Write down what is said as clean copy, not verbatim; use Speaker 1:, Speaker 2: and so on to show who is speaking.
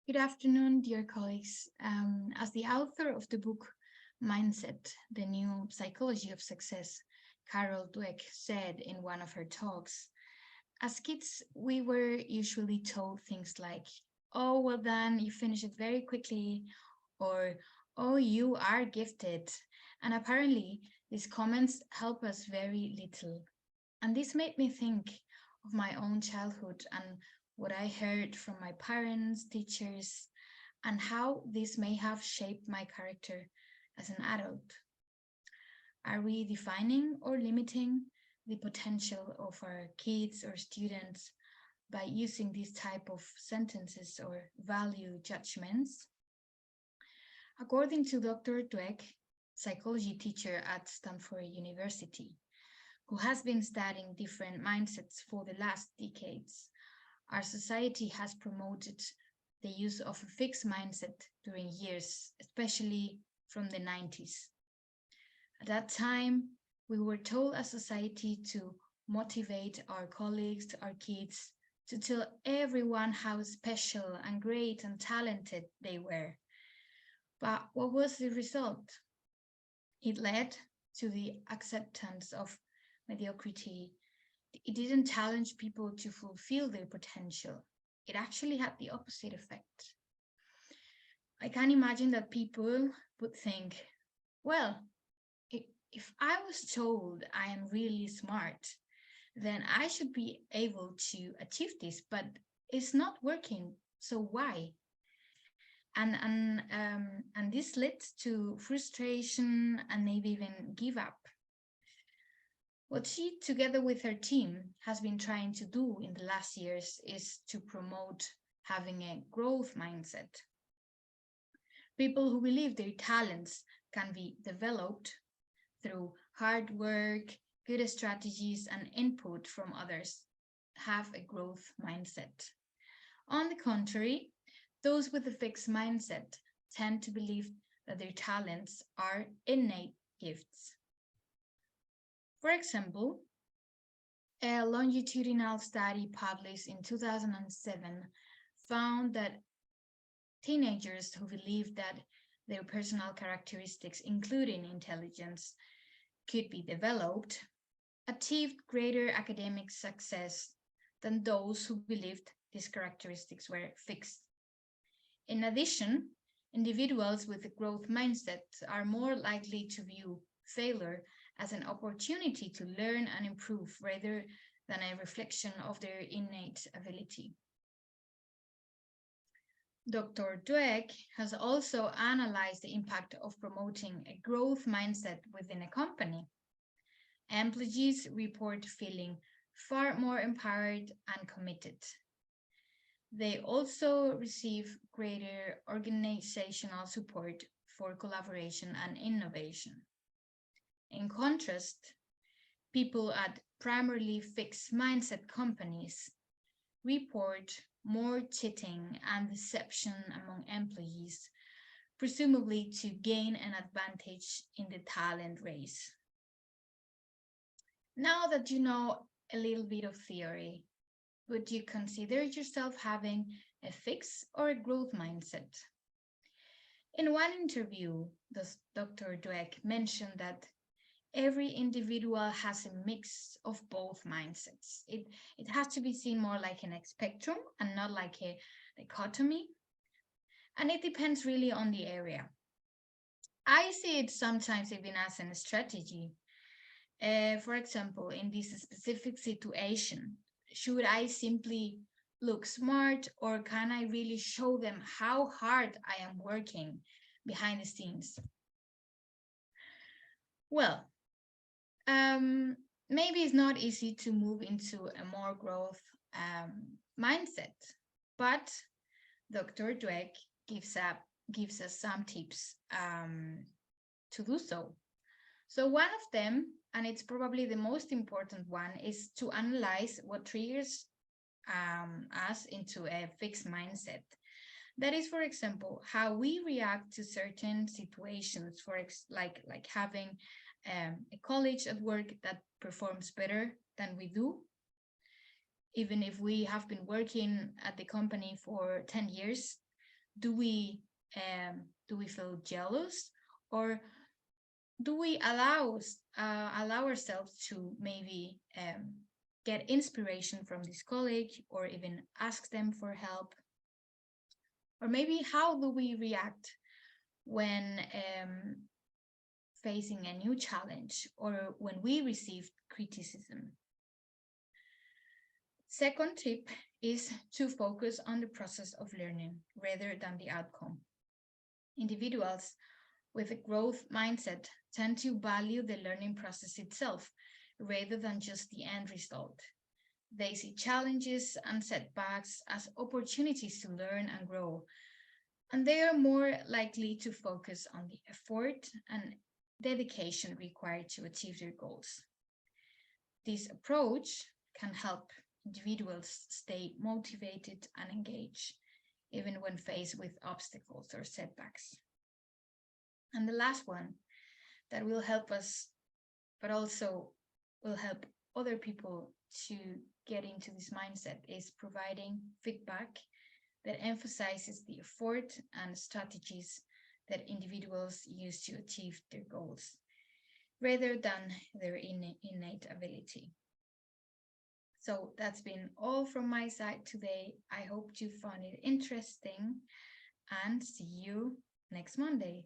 Speaker 1: Good afternoon, dear colleagues. As the author of the book Mindset, the New Psychology of Success, Carol Dweck said in one of her talks, as kids, we were usually told things like, oh, well done, you finished it very quickly, or oh, you are gifted. And apparently, these comments help us very little. And this made me think of my own childhood and what I heard from my parents, teachers, and how this may have shaped my character as an adult. Are we defining or limiting the potential of our kids or students by using these type of sentences or value judgments? According to Dr. Dweck, psychology teacher at Stanford University, who has been studying different mindsets for the last decades, our society has promoted the use of a fixed mindset during years, especially from the 90s. At that time, we were told as society to motivate our colleagues, our kids, to tell everyone how special and great and talented they were. But what was the result? It led to the acceptance of mediocrity. It didn't challenge people to fulfill their potential. It actually had the opposite effect. I can imagine that people would think, well, if I was told I am really smart, then I should be able to achieve this, but it's not working. So why? And this led to frustration and maybe even give up. What she, together with her team, has been trying to do in the last years is to promote having a growth mindset. People who believe their talents can be developed through hard work, good strategies, and input from others have a growth mindset. On the contrary, those with a fixed mindset tend to believe that their talents are innate gifts. For example, a longitudinal study published in 2007 found that teenagers who believed that their personal characteristics, including intelligence, could be developed, achieved greater academic success than those who believed these characteristics were fixed. In addition, individuals with a growth mindset are more likely to view failure as an opportunity to learn and improve rather than a reflection of their innate ability. Dr. Dweck has also analyzed the impact of promoting a growth mindset within a company. Employees report feeling far more empowered and committed. They also receive greater organizational support for collaboration and innovation. In contrast, people at primarily fixed mindset companies report more cheating and deception among employees, presumably to gain an advantage in the talent race. Now that you know a little bit of theory, would you consider yourself having a fixed or a growth mindset? In one interview, Dr. Dweck mentioned that every individual has a mix of both mindsets. It has to be seen more like a spectrum and not like a dichotomy. And it depends really on the area. I see it sometimes even as a strategy. For example, in this specific situation, should I simply look smart, or can I really show them how hard I am working behind the scenes? Well, maybe it's not easy to move into a more growth mindset, but Dr. Dweck gives us some tips to do so. So one of them, and it's probably the most important one, is to analyze what triggers us into a fixed mindset. That is, for example, how we react to certain situations, like having a colleague at work that performs better than we do, even if we have been working at the company for 10 years. Do we feel jealous, or do we allow ourselves to maybe get inspiration from this colleague, or even ask them for help? Or maybe how do we react when facing a new challenge, or when we receive criticism? Second tip is to focus on the process of learning rather than the outcome. Individuals with a growth mindset tend to value the learning process itself rather than just the end result. They see challenges and setbacks as opportunities to learn and grow, and they are more likely to focus on the effort and dedication required to achieve their goals. This approach can help individuals stay motivated and engaged, even when faced with obstacles or setbacks. And the last one that will help us, but also will help other people to get into this mindset, is providing feedback that emphasizes the effort and strategies that individuals use to achieve their goals, rather than their innate ability. So that's been all from my side today. I hope you found it interesting, and see you next Monday.